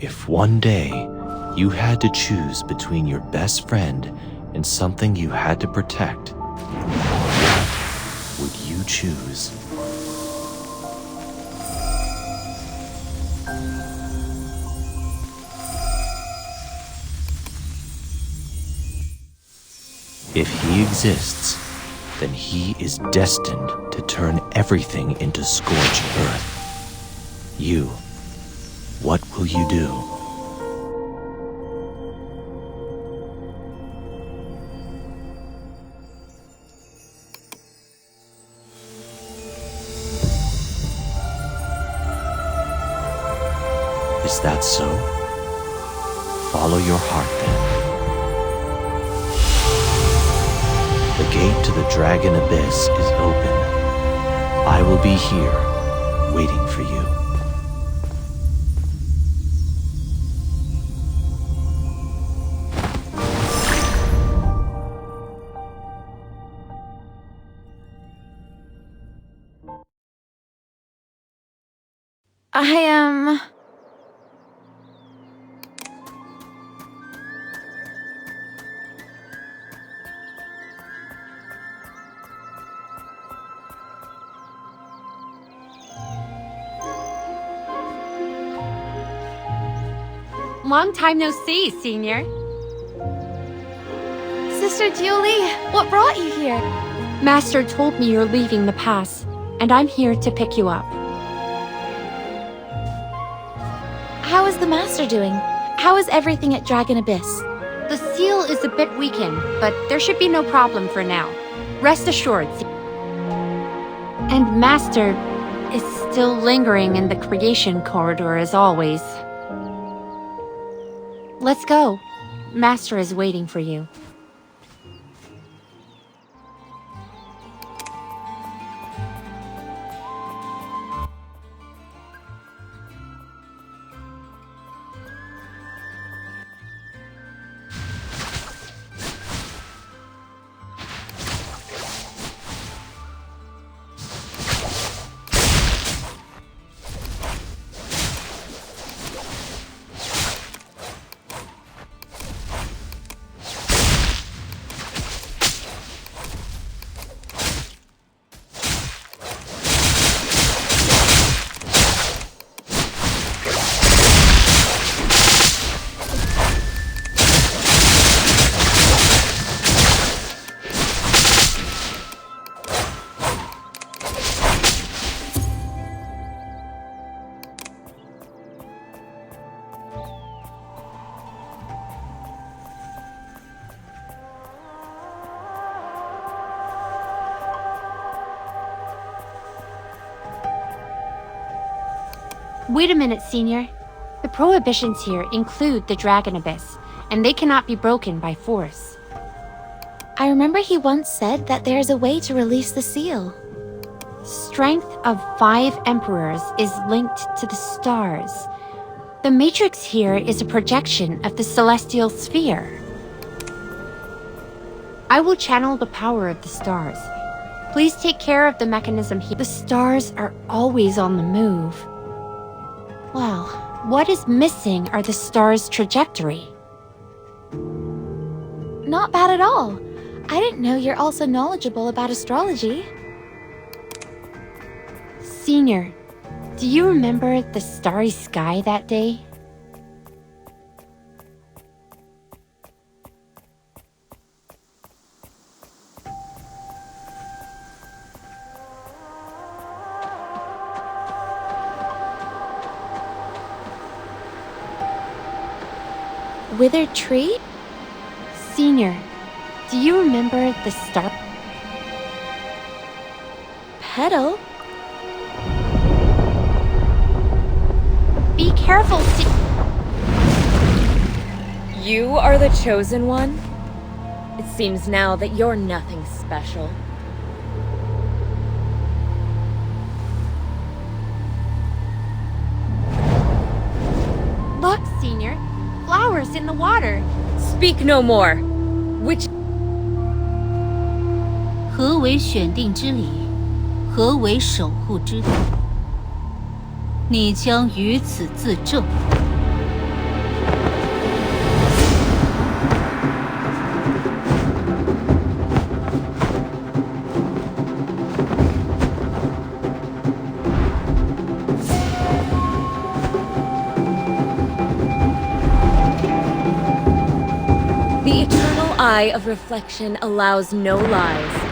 If one day you had to choose between your best friend and something you had to protect, what would you choose? If he exists, then he is destined to turn everything into scorched earth. You, what will you do? Is that so? Follow your heart then. The gate to the Dragon Abyss is open. I will be here, waiting for you. Long time no see, Senior. Sister Julie, what brought you here? Master told me you're leaving the pass, and I'm here to pick you up. How is the Master doing? How is everything at Dragon Abyss? The seal is a bit weakened, but there should be no problem for now. Rest assured. And Master is still lingering in the creation corridor as always. Let's go. Master is waiting for you. Wait a minute, Senior. The prohibitions here include the Dragon Abyss, and they cannot be broken by force. I remember he once said that there is a way to release the seal. Strength of 5 emperors is linked to the stars. The matrix here is a projection of the celestial sphere. I will channel the power of the stars. Please take care of the mechanism here. The stars are always on the move. Well, what is missing are the stars' trajectory. Not bad at all. I didn't know you're also knowledgeable about astrology. Senior, do you remember the starry sky that day? Withered tree? Senior, do you remember the star? Petal? Be careful, You are the chosen one? It seems now that you're nothing special. Look, Senior. Flowers in the water. Speak no more. Which 何为选定之礼？何为守护之道？你将于此自证。eye of reflection allows no lies.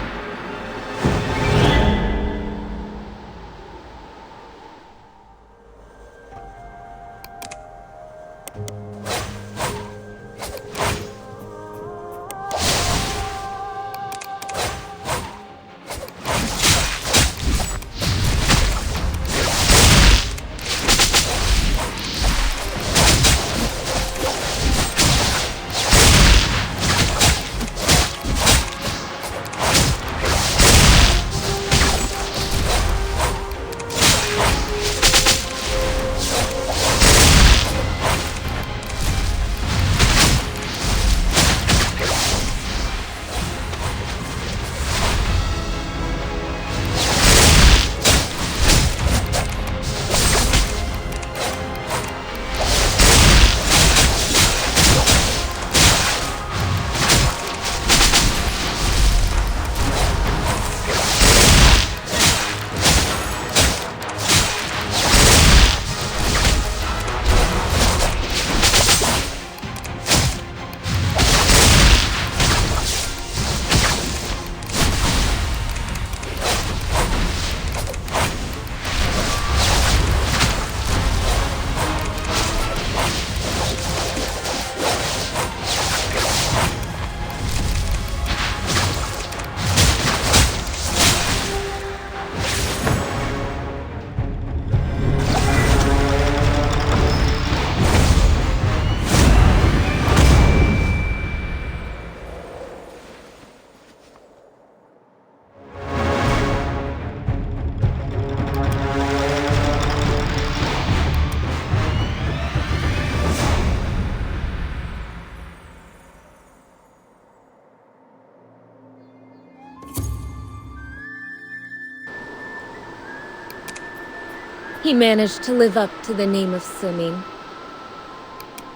He managed to live up to the name of Simin.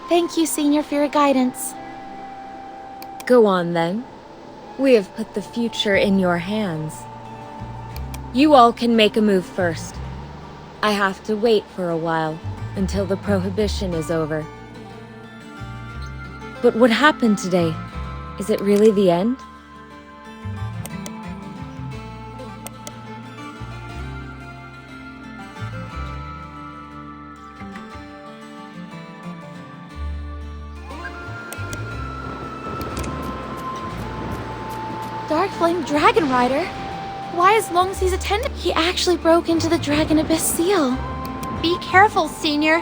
Thank you, Senior, for your guidance. Go on, then. We have put the future in your hands. You all can make a move first. I have to wait for a while, until the prohibition is over. But what happened today? Is it really the end? Dark Flame Dragon Rider? Why, as long as he's attended, he actually broke into the Dragon Abyss seal. Be careful, Senior.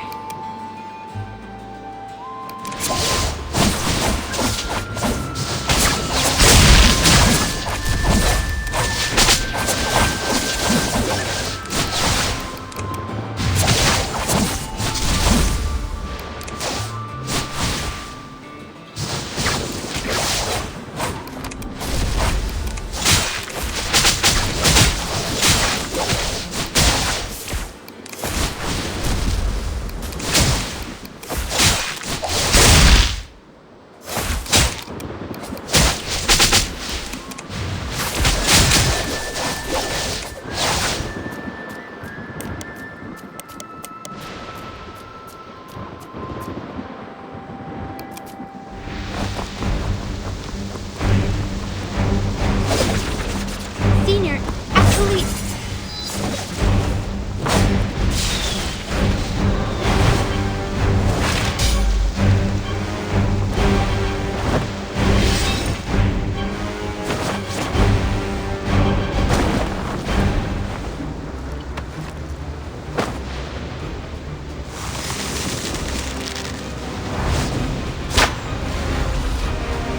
Senior, actually...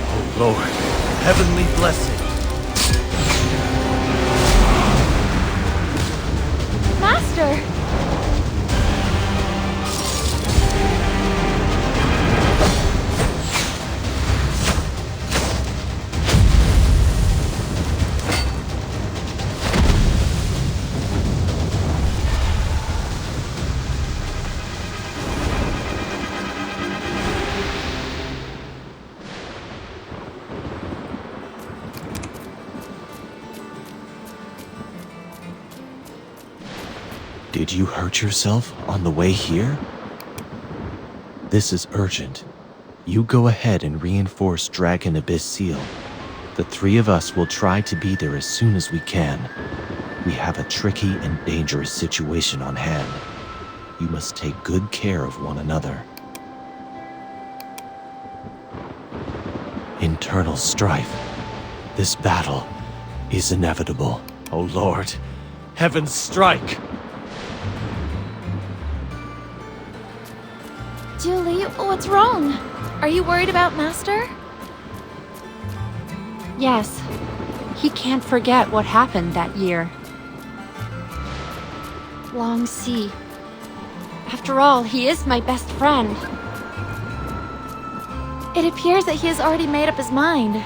Oh Lord, heavenly blessing. Master! Did you hurt yourself on the way here? This is urgent. You go ahead and reinforce Dragon Abyss Seal. The three of us will try to be there as soon as we can. We have a tricky and dangerous situation on hand. You must take good care of one another. Internal strife. This battle is inevitable. Oh Lord, heavens strike! Julie, what's wrong? Are you worried about Master? Yes. He can't forget what happened that year. Long Sea. After all, he is my best friend. It appears that he has already made up his mind.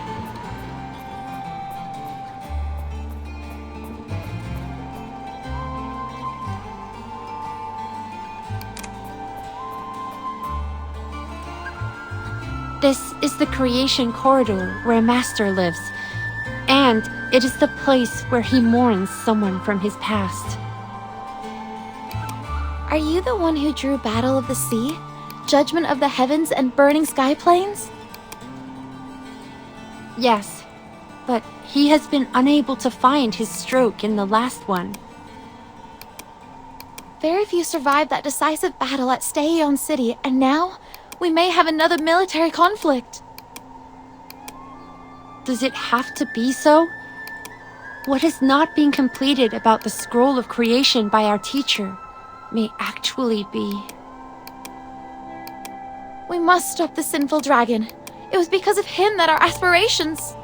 This is the creation corridor where Master lives, and it is the place where he mourns someone from his past. Are you the one who drew Battle of the Sea, Judgment of the Heavens, and Burning Sky Plains? Yes, but he has been unable to find his stroke in the last one. Very few survived that decisive battle at Steion City, and now we may have another military conflict. Does it have to be so? What has not been completed about the scroll of creation by our teacher may actually be. We must stop the sinful dragon. It was because of him that our aspirations...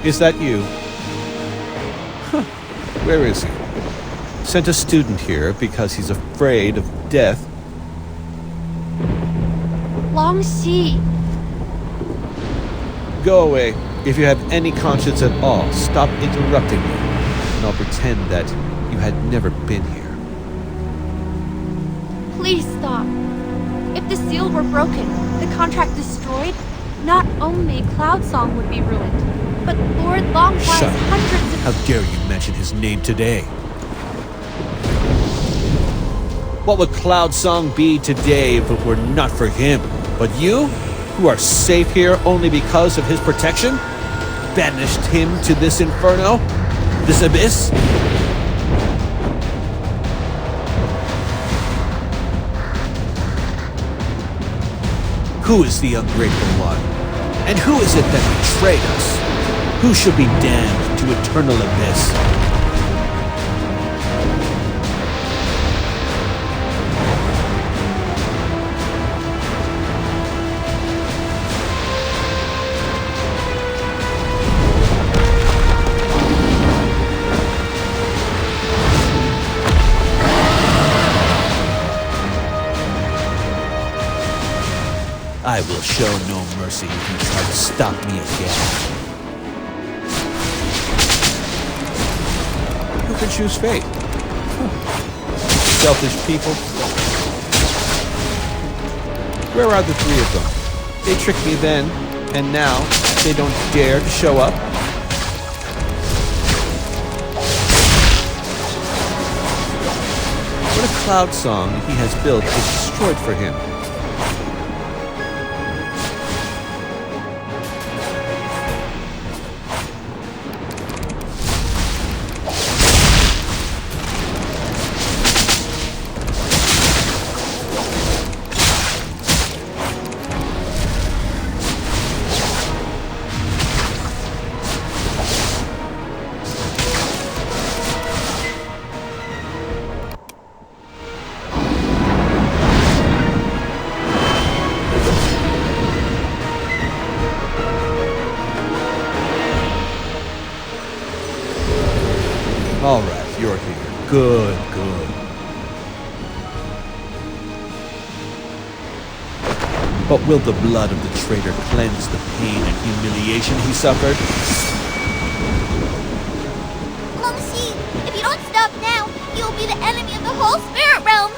Is that you? Huh. Where is he? Sent a student here because he's afraid of death. Long Sea. Go away. If you have any conscience at all, stop interrupting me, and I'll pretend that you had never been here. Please stop. If the seal were broken, the contract destroyed, not only Cloud Song would be ruined, but Lord Longwide's Shut up. hundreds of... How dare you mention his name today? What would Cloud Song be today if it were not for him? But you, who are safe here only because of his protection, banished him to this inferno? This abyss? Who is the ungrateful one? And who is it that betrayed us? Who should be damned to eternal abyss? I will show no mercy if you try to stop me again. Who can choose fate? Selfish people. Where are the three of them? They tricked me then, and now they don't dare to show up. What a Cloud Song he has built is destroyed for him. All right, you're here. Good, good. But will the blood of the traitor cleanse the pain and humiliation he suffered? Mengxi, if you don't stop now, you will be the enemy of the whole spirit realm.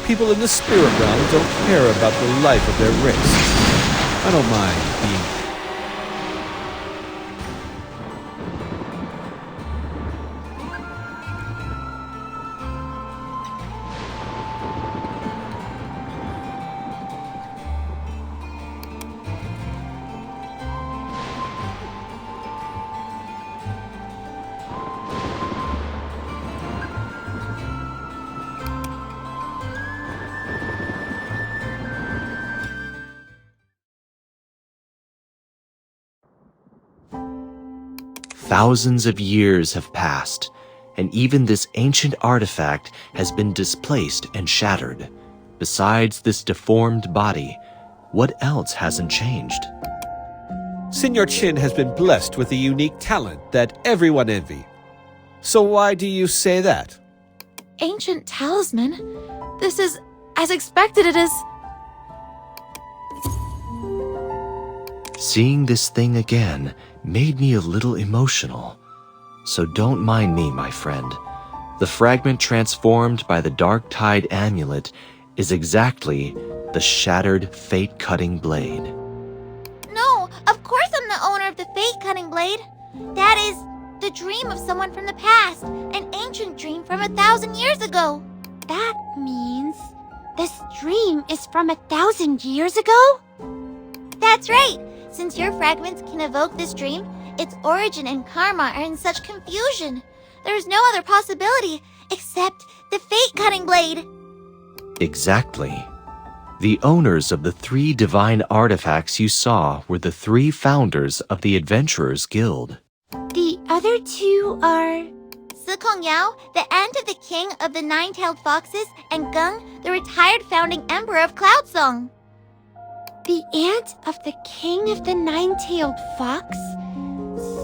People in the spirit realm don't care about the life of their race. I don't mind being... Thousands of years have passed, and even this ancient artifact has been displaced and shattered. Besides this deformed body, what else hasn't changed? Senor Qin has been blessed with a unique talent that everyone envy. So why do you say that? Ancient talisman? This is as expected it is. Seeing this thing again made me a little emotional. So don't mind me, my friend. The fragment transformed by the Dark Tide amulet is exactly the shattered fate-cutting blade. No, of course I'm the owner of the fate-cutting blade. That is the dream of someone from the past, an ancient dream from 1,000 years ago. That means this dream is from 1,000 years ago? That's right. Since your fragments can evoke this dream, its origin and karma are in such confusion. There is no other possibility except the fate-cutting blade. Exactly. The owners of the 3 divine artifacts you saw were the 3 founders of the Adventurers Guild. The other 2 are... Sikong Yao, the aunt of the king of the 9-tailed foxes, and Gung, the retired founding emperor of Cloudsong. The aunt of the king of the 9-tailed fox?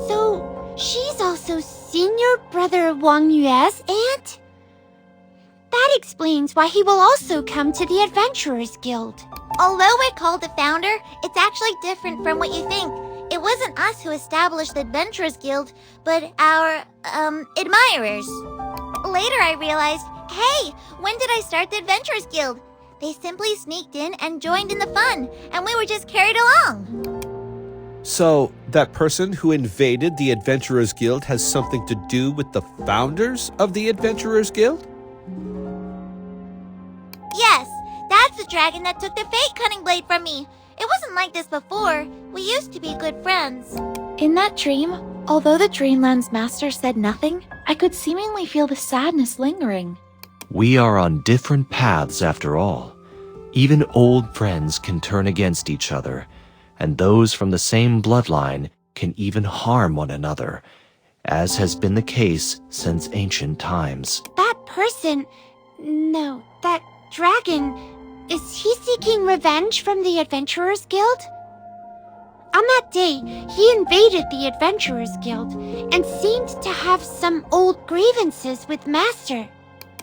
So, she's also senior brother Wang Yue's aunt? That explains why he will also come to the Adventurers Guild. Although we're called the founder, it's actually different from what you think. It wasn't us who established the Adventurers Guild, but our, admirers. Later I realized, hey, when did I start the Adventurers Guild? They simply sneaked in and joined in the fun, and we were just carried along. So, that person who invaded the Adventurers Guild has something to do with the founders of the Adventurers Guild? Yes, that's the dragon that took the fate-cutting blade from me. It wasn't like this before. We used to be good friends. In that dream, although the Dreamland's master said nothing, I could seemingly feel the sadness lingering. We are on different paths after all. Even old friends can turn against each other, and those from the same bloodline can even harm one another, as has been the case since ancient times. That person... No, that dragon... Is he seeking revenge from the Adventurers Guild? On that day, he invaded the Adventurers Guild and seemed to have some old grievances with Master.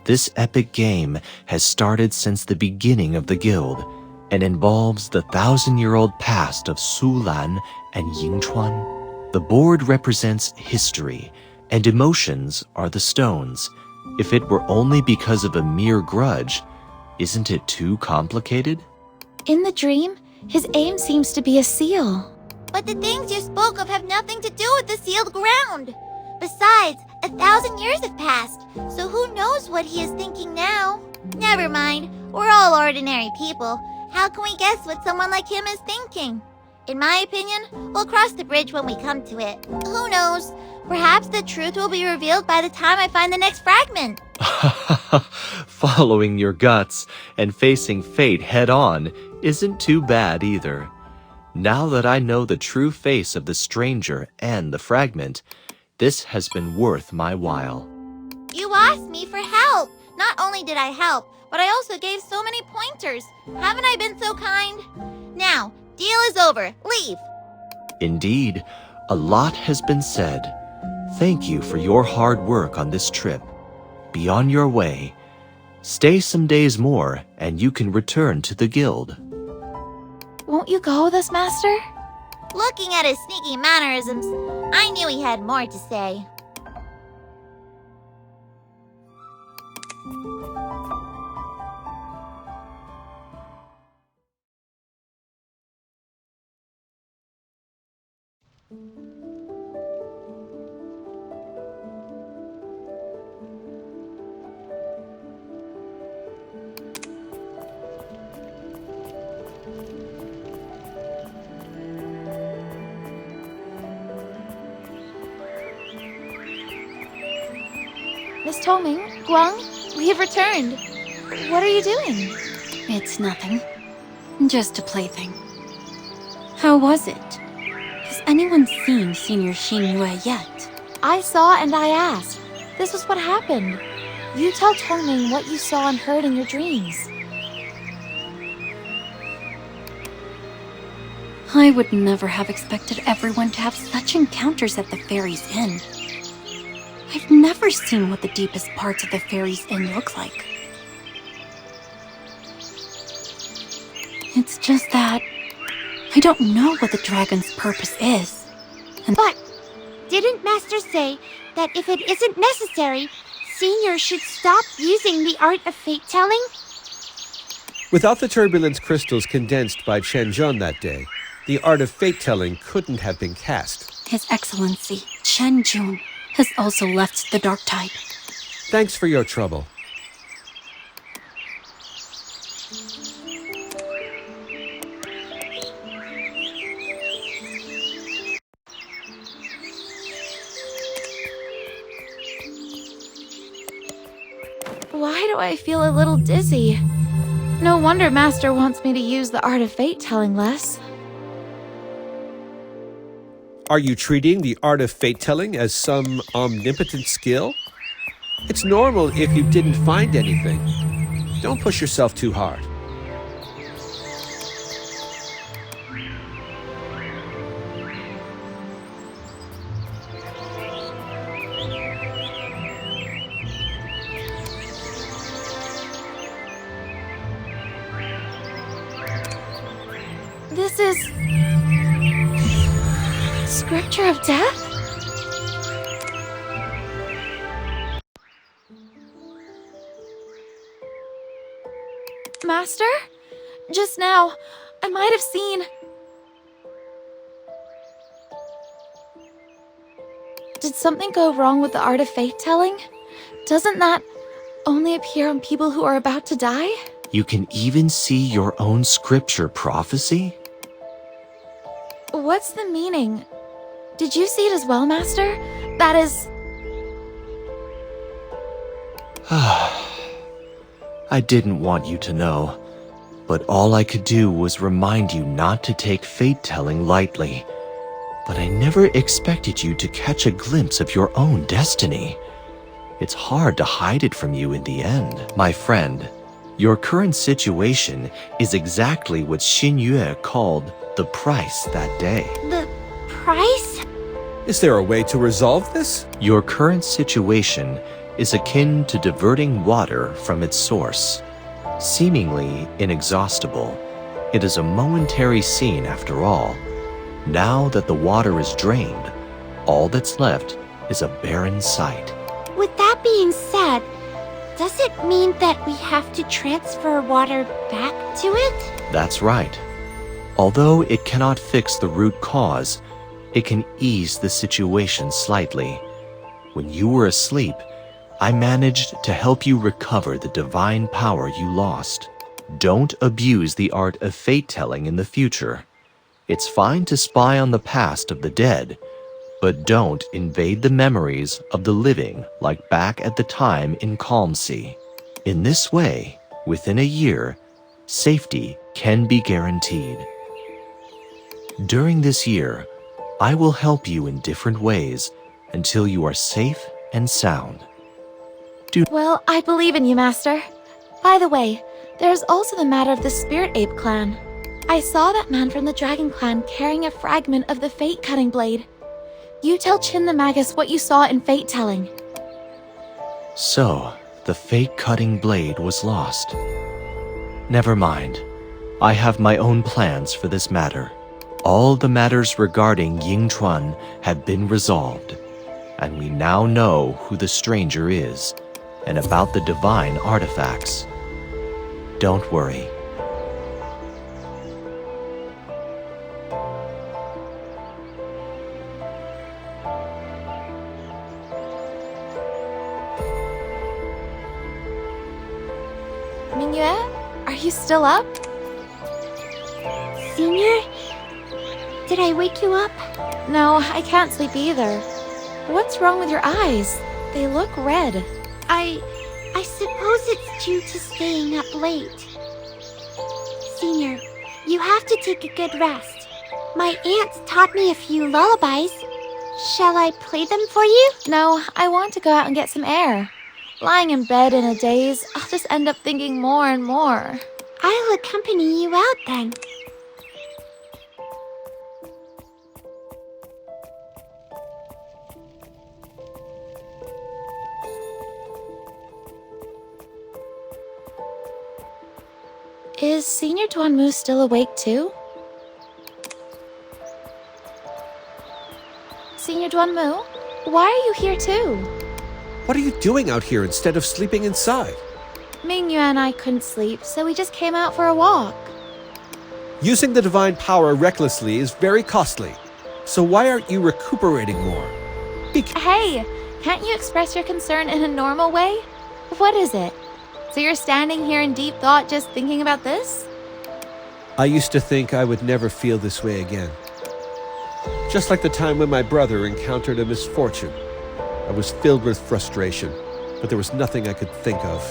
This epic game has started since the beginning of the guild and involves the 1,000-year-old past of Sulan and Yingchuan. The board represents history, and emotions are the stones. If it were only because of a mere grudge, isn't it too complicated? In the dream, his aim seems to be a seal. But the things you spoke of have nothing to do with the sealed ground. Besides, 1,000 years have passed, so who knows what he is thinking now? Never mind, we're all ordinary people. How can we guess what someone like him is thinking? In my opinion, we'll cross the bridge when we come to it. Who knows? Perhaps the truth will be revealed by the time I find the next fragment. Following your guts and facing fate head-on isn't too bad either. Now that I know the true face of the stranger and the fragment, this has been worth my while. You asked me for help. Not only did I help, but I also gave so many pointers. Haven't I been so kind? Now, deal is over. Leave. Indeed, a lot has been said. Thank you for your hard work on this trip. Be on your way. Stay some days more, and you can return to the guild. Won't you go with us, Master? Looking at his sneaky mannerisms, I knew he had more to say. Miss Toming, Guang, we have returned. What are you doing? It's nothing. Just a plaything. How was it? Has anyone seen Senior Xingyue yet? I saw and I asked. This was what happened. You tell Toming what you saw and heard in your dreams. I would never have expected everyone to have such encounters at the Fairies Inn. I've never seen what the deepest parts of the Fairies Inn look like. It's just that I don't know what the dragon's purpose is. But didn't Master say that if it isn't necessary, Senior should stop using the art of fate-telling? Without the turbulence crystals condensed by Chen Zheng that day, the art of fate-telling couldn't have been cast. His Excellency, Chen Jun, has also left the dark type. Thanks for your trouble. Why do I feel a little dizzy? No wonder Master wants me to use the art of fate-telling less. Are you treating the art of fate-telling as some omnipotent skill? It's normal if you didn't find anything. Don't push yourself too hard. This is... Scripture of Death? Master? Just now, I might have seen... Did something go wrong with the art of fate-telling? Doesn't that only appear on people who are about to die? You can even see your own scripture prophecy? What's the meaning? Did you see it as well, Master? That is... I didn't want you to know, but all I could do was remind you not to take fate-telling lightly. But I never expected you to catch a glimpse of your own destiny. It's hard to hide it from you in the end. My friend, your current situation is exactly what Xingyue called the price that day. The price? Is there a way to resolve this? Your current situation is akin to diverting water from its source. Seemingly inexhaustible, it is a momentary scene after all. Now that the water is drained, all that's left is a barren sight. With that being said, does it mean that we have to transfer water back to it? That's right. Although it cannot fix the root cause, it can ease the situation slightly. When you were asleep, I managed to help you recover the divine power you lost. Don't abuse the art of fate-telling in the future. It's fine to spy on the past of the dead, but don't invade the memories of the living like back at the time in Calm Sea. In this way, within a year, safety can be guaranteed. During this year, I will help you in different ways until you are safe and sound. Well, I believe in you, Master. By the way, there's also the matter of the Spirit Ape clan. I saw that man from the Dragon clan carrying a fragment of the Fate Cutting Blade. You tell Chin the Magus what you saw in fate telling. So, the fate-cutting blade was lost. Never mind. I have my own plans for this matter. All the matters regarding Yingchuan have been resolved, and we now know who the stranger is and about the divine artifacts. Don't worry. Mingyue, are you still up? Senior? Did I wake you up? No, I can't sleep either. What's wrong with your eyes? They look red. I suppose it's due to staying up late. Senior, you have to take a good rest. My aunt taught me a few lullabies. Shall I play them for you? No, I want to go out and get some air. Lying in bed in a daze, I'll just end up thinking more and more. I'll accompany you out then. Is Senior Duanmu still awake too? Senior Duanmu, why are you here too? What are you doing out here instead of sleeping inside? Mingyue and I couldn't sleep, so we just came out for a walk. Using the divine power recklessly is very costly. So why aren't you recuperating more? Hey, can't you express your concern in a normal way? What is it? So you're standing here in deep thought just thinking about this? I used to think I would never feel this way again. Just like the time when my brother encountered a misfortune. I was filled with frustration, but there was nothing I could think of,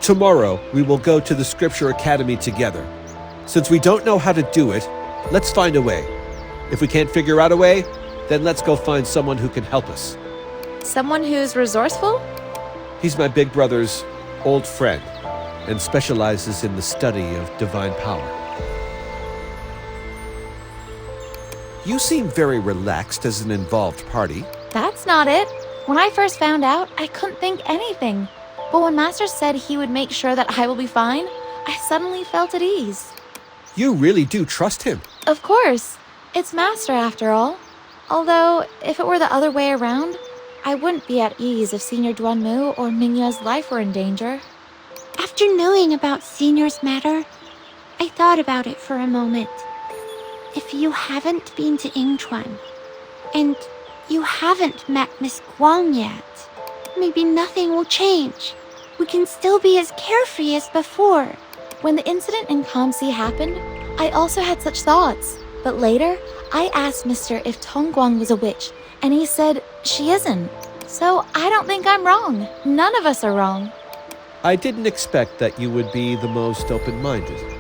Tomorrow, we will go to the Scripture Academy together. Since we don't know how to do it, let's find a way. If we can't figure out a way, then let's go find someone who can help us. Someone who's resourceful? He's my big brother's old friend and specializes in the study of divine power. You seem very relaxed as an involved party. That's not it. When I first found out, I couldn't think anything. But when Master said he would make sure that I will be fine, I suddenly felt at ease. You really do trust him. Of course. It's Master after all. Although, if it were the other way around, I wouldn't be at ease if Senior Duanmu or Mingyue's life were in danger. After knowing about Senior's matter, I thought about it for a moment. If you haven't been to Yingchuan, and you haven't met Miss Guang yet, maybe nothing will change. We can still be as carefree as before. When the incident in Kamsi happened, I also had such thoughts. But later, I asked Mister if Tongguang was a witch, and he said she isn't. So I don't think I'm wrong. None of us are wrong. I didn't expect that you would be the most open-minded.